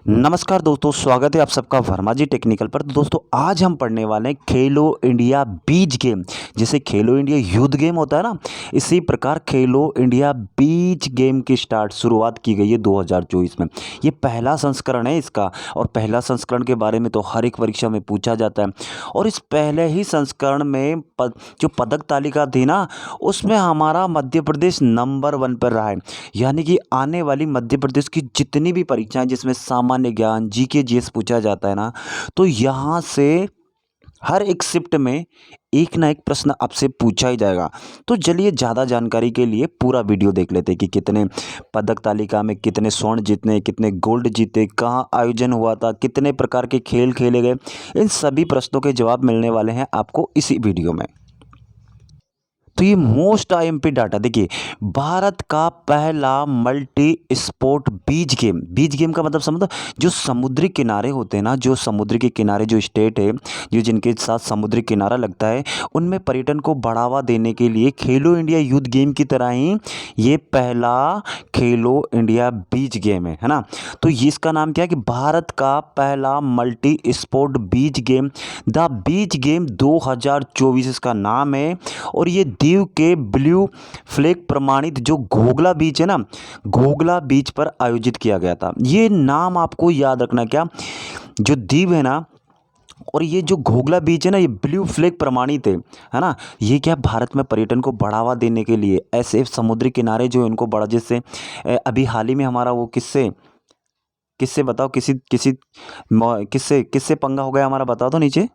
नमस्कार दोस्तों, स्वागत है आप सबका वर्मा जी टेक्निकल पर। तो दोस्तों आज हम पढ़ने वाले हैं खेलो इंडिया बीच गेम। जैसे खेलो इंडिया यूथ गेम होता है ना, इसी प्रकार खेलो इंडिया बीच गेम की शुरुआत की गई है 2024 में। ये पहला संस्करण है इसका, और पहला संस्करण के बारे में तो हर एक परीक्षा में पूछा जाता है। और इस पहले ही संस्करण में जो पदक तालिका थी ना, उसमें हमारा मध्य प्रदेश नंबर 1 पर रहा है। यानी कि आने वाली मध्य प्रदेश की जितनी भी परीक्षाएं जिसमें सामान्य ज्ञान जीके जीएस पूछा जाता है ना, तो यहाँ से हर एक शिफ्ट में एक ना एक प्रश्न आपसे पूछा ही जाएगा। तो चलिए ज़्यादा जानकारी के लिए पूरा वीडियो देख लेते हैं कि कितने पदक तालिका में कितने स्वर्ण जीतने, कितने गोल्ड जीते, कहाँ आयोजन हुआ था, कितने प्रकार के खेल खेले गए। इन सभी प्रश्नों के जवाब मिलने वाले हैं आपको इसी वीडियो में। तो ये मोस्ट आईएमपी डाटा देखिए, भारत का पहला मल्टी स्पोर्ट बीच गेम का मतलब समझो, जो समुद्री किनारे होते हैं ना, जो समुद्र के किनारे जो स्टेट है, जो जिनके साथ समुद्री किनारा लगता है, उनमें पर्यटन को बढ़ावा देने के लिए खेलो इंडिया यूथ गेम की तरह ही ये पहला खेलो इंडिया बीच गेम है ना। तो ये इसका नाम क्या है कि भारत का पहला multi sport beach game, the beach game 2024 इसका नाम है। और ये दीव के ब्लू फ्लैग प्रमाणित जो घोगला बीच है ना, घोगला बीच पर आयोजित किया गया था। ये नाम आपको याद रखना, क्या जो दीव है ना, और ये जो घोगला बीच है ना, ये ब्लू फ्लैग प्रमाणित है ना। ये क्या भारत में पर्यटन को बढ़ावा देने के लिए ऐसे समुद्री किनारे जो है उनको बढ़ा, जैसे अभी हाल ही में हमारा वो किससे किससे बताओ, किसी किसी किससे किससे पंगा हो गया हमारा, बताओ तो नीचे।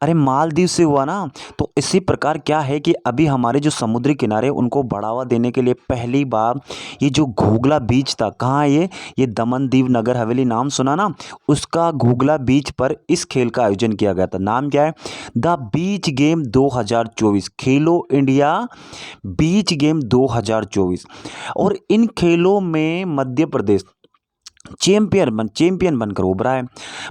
अरे मालदीव से हुआ ना। तो इसी प्रकार क्या है कि अभी हमारे जो समुद्री किनारे उनको बढ़ावा देने के लिए पहली बार ये जो घोगला बीच था, कहाँ है ये दमन दीव नगर हवेली नाम सुना ना, उसका घोगला बीच पर इस खेल का आयोजन किया गया था। नाम क्या है? The beach game 2024, Khelo India beach game 2024। और इन खेलों में मध्य प्रदेश चैंपियन बनकर उभरा है।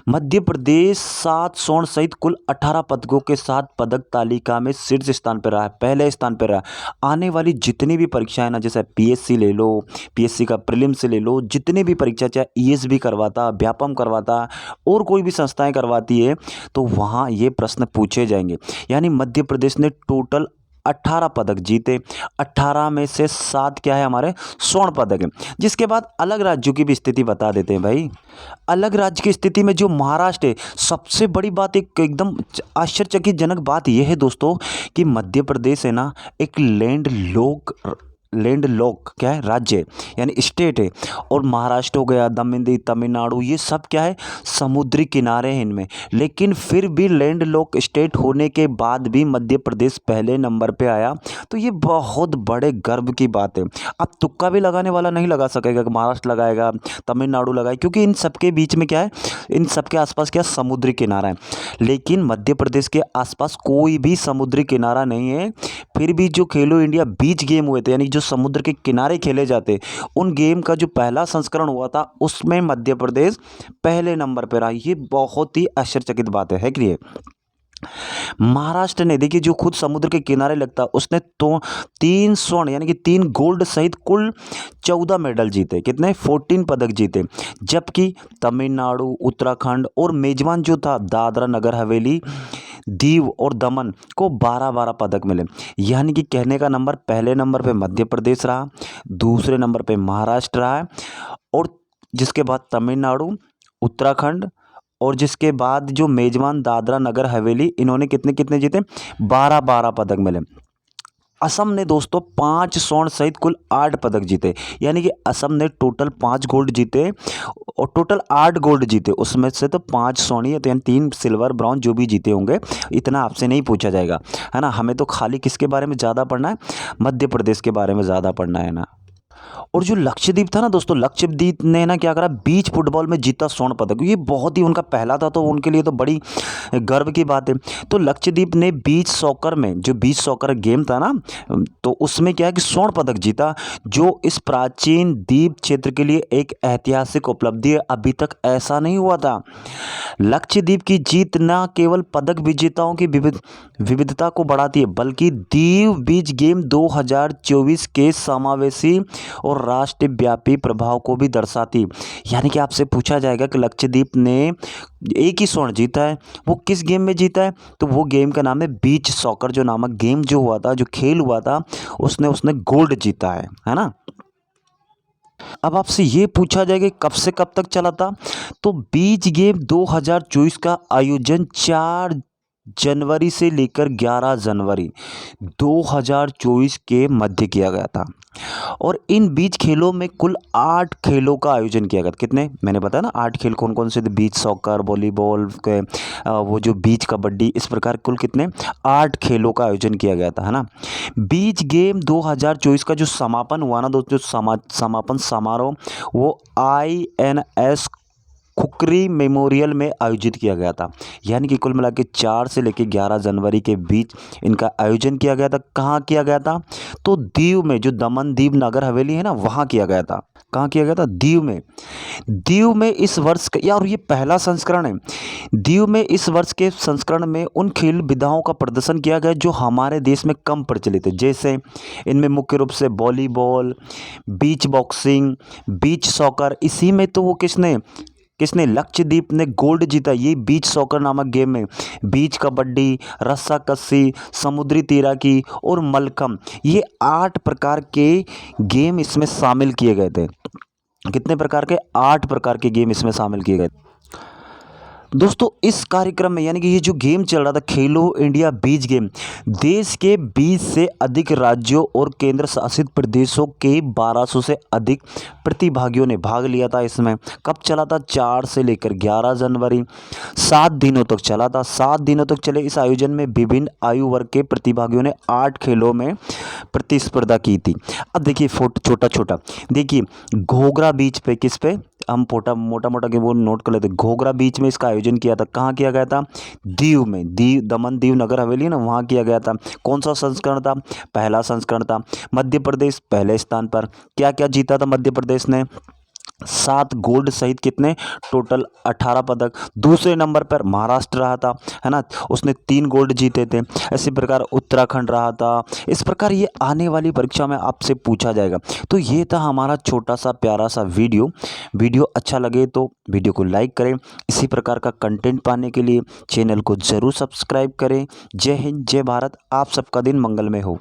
मध्य प्रदेश 7 स्वर्ण सहित कुल 18 पदकों के साथ पदक तालिका में शीर्ष स्थान पर रहा है, पहले स्थान पर रहा है। आने वाली जितनी भी परीक्षाएं ना, जैसे पीएससी ले लो, पीएससी का प्रीलिम्स ले लो, जितनी भी परीक्षा चाहे ईएसबी करवाता, व्यापम करवाता, और कोई भी संस्थाएं करवाती है, तो वहाँ ये प्रश्न पूछे जाएंगे। यानी मध्य प्रदेश ने टोटल 18 पदक जीते, 18 में से 7 क्या है हमारे स्वर्ण पदक है। जिसके बाद अलग राज्यों की भी स्थिति बता देते हैं भाई। अलग राज्य की स्थिति में जो महाराष्ट्र है, सबसे बड़ी बात, एक एकदम आश्चर्यचकित बात यह है दोस्तों कि मध्य प्रदेश है ना, एक लैंड लॉक क्या है, राज्य है, यानी स्टेट है। और महाराष्ट्र हो गया, दमन तमिलनाडु, ये सब क्या है, समुद्री किनारे हैं इनमें। लेकिन फिर भी लैंड लॉक स्टेट होने के बाद भी मध्य प्रदेश पहले नंबर पे आया। तो ये बहुत बड़े गर्व की बात है। अब तुक्का भी लगाने वाला नहीं लगा सकेगा कि महाराष्ट्र लगाएगा, तमिलनाडु लगाएगा, क्योंकि इन सबके बीच में क्या है, इन सबके आसपास क्या, समुद्री किनारा है। लेकिन मध्य प्रदेश के आसपास कोई भी समुद्री किनारा नहीं है। फिर भी जो खेलो इंडिया बीच गेम हुए थे, यानी जो समुद्र के किनारे खेले जाते, उन गेम का जो पहला संस्करण हुआ था, उसमें मध्य प्रदेश पहले नंबर पर रहा। ये बहुत ही आश्चर्यचकित बात है कि नहीं? महाराष्ट्र ने देखिए, जो खुद समुद्र के किनारे लगता, उसने तो 3 स्वर्ण यानी कि 3 गोल्ड सहित कुल 14 मेडल जीते। कितने? 14 पदक जीते। जबकि तमिलनाडु, उत्तराखंड और मेजबान जो था दादरा नगर हवेली, दीव और दमन को 12-12 पदक मिले। यानी कि कहने का नंबर, पहले नंबर पे मध्य प्रदेश रहा, दूसरे नंबर पे महाराष्ट्र रहा है, और जिसके बाद तमिलनाडु, उत्तराखंड, और जिसके बाद जो मेजबान दादरा नगर हवेली, इन्होंने कितने कितने जीते? 12-12 पदक मिले। असम ने दोस्तों 5 स्वर्ण सहित कुल 8 पदक जीते। यानी कि असम ने टोटल 5 गोल्ड जीते और टोटल 8 गोल्ड जीते, उसमें से तो 5 स्वर्ण ही है, तो यानी 3 सिल्वर ब्रॉन्ज जो भी जीते होंगे। इतना आपसे नहीं पूछा जाएगा, है ना। हमें तो खाली किसके बारे में ज़्यादा पढ़ना है? मध्य प्रदेश के बारे में ज़्यादा पढ़ना है ना। और जो लक्षद्वीप था ना दोस्तों, लक्षद्वीप ने ना क्या करा, बीच फुटबॉल में जीता स्वर्ण पदक। ये बहुत ही उनका पहला था, तो उनके लिए तो बड़ी गर्व की बात है। तो लक्षद्वीप ने बीच सॉकर में, जो बीच सॉकर गेम था ना, तो उसमें क्या है कि स्वर्ण पदक जीता, जो इस प्राचीन द्वीप क्षेत्र के लिए एक ऐतिहासिक उपलब्धि है। अभी तक ऐसा नहीं हुआ था। लक्षद्वीप की जीत न केवल पदक विजेताओं की विविधता को बढ़ाती है, बल्कि द्वीप बीच गेम 2024 के समावेशी और राष्ट्रव्यापी प्रभाव को भी दर्शाती। यानी कि आपसे पूछा जाएगा कि लक्षद्वीप ने एक ही स्वर्ण जीता है, वो किस गेम में जीता है, तो वो गेम का नाम है बीच सॉकर। जो नामक गेम जो हुआ था, जो खेल हुआ था, उसने उसने गोल्ड जीता है ना। अब आपसे ये पूछा जाए कि कब से कब तक चला था, तो बीच गेम 2024 का आयोजन 4 जनवरी से लेकर 11 जनवरी 2024 के मध्य किया गया था। और इन बीच खेलों में कुल 8 खेलों का आयोजन किया गया था। कितने, मैंने बताया ना 8 खेल कौन कौन से थे, बीच सॉकर, वॉलीबॉल के वो जो बीच कबड्डी, इस प्रकार कुल कितने 8 खेलों का आयोजन किया गया था, है ना। बीच गेम 2024 का जो समापन हुआ ना दोस्तों, समापन समारोह वो INS खुकरी मेमोरियल में आयोजित किया गया था। यानी कि कुल मिला के 4 से लेकर 11 जनवरी के बीच इनका आयोजन किया गया था। कहाँ किया गया था, तो दीव में, जो दमन दीव नगर हवेली है ना, वहाँ किया गया था। कहाँ किया गया था, दीव में। दीव में इस वर्ष का, यार ये पहला संस्करण है। दीव में इस वर्ष के संस्करण में उन खेल विधाओं का प्रदर्शन किया गया जो हमारे देश में कम प्रचलित है। जैसे इनमें मुख्य रूप से वॉलीबॉल, बीच बॉक्सिंग, बीच सॉकर। इसी में तो वो किसने किसने लक्षद्वीप ने गोल्ड जीता, ये बीच सॉकर नामक गेम में। बीच कबड्डी, रस्साकसी, समुद्री तैराकी और मलखम, ये 8 प्रकार के गेम इसमें शामिल किए गए थे। कितने प्रकार के, 8 प्रकार के गेम इसमें शामिल किए गए। दोस्तों इस कार्यक्रम में, यानी कि ये जो गेम चल रहा था खेलो इंडिया बीच गेम, देश के 20 से अधिक राज्यों और केंद्र शासित प्रदेशों के 1200 से अधिक प्रतिभागियों ने भाग लिया था इसमें। कब चला था, 4 से लेकर 11 जनवरी, 7 दिनों तक चला था। 7 दिनों तक चले इस आयोजन में विभिन्न आयु वर्ग के प्रतिभागियों ने 8 खेलों में प्रतिस्पर्धा की थी। अब देखिए छोटा छोटा देखिए, घोघरा बीच पे, किस पे, हम मोटा मोटा के वो नोट कर लेते। घोघरा बीच में इसका आयोजन किया था। कहाँ किया गया था, दीव में। दमन दीव नगर हवेली है ना, वहाँ किया गया था। कौन सा संस्करण था, पहला संस्करण था। मध्य प्रदेश पहले स्थान पर। क्या क्या जीता था मध्य प्रदेश ने, 7 गोल्ड सहित कितने, टोटल 18 पदक। दूसरे नंबर पर महाराष्ट्र रहा था, है ना, उसने 3 गोल्ड जीते थे। इसी प्रकार उत्तराखंड रहा था। इस प्रकार ये आने वाली परीक्षा में आपसे पूछा जाएगा। तो ये था हमारा छोटा सा प्यारा सा वीडियो अच्छा लगे तो वीडियो को लाइक करें। इसी प्रकार का कंटेंट पाने के लिए चैनल को ज़रूर सब्सक्राइब करें। जय हिंद, जय भारत। आप सबका दिन मंगलमय हो।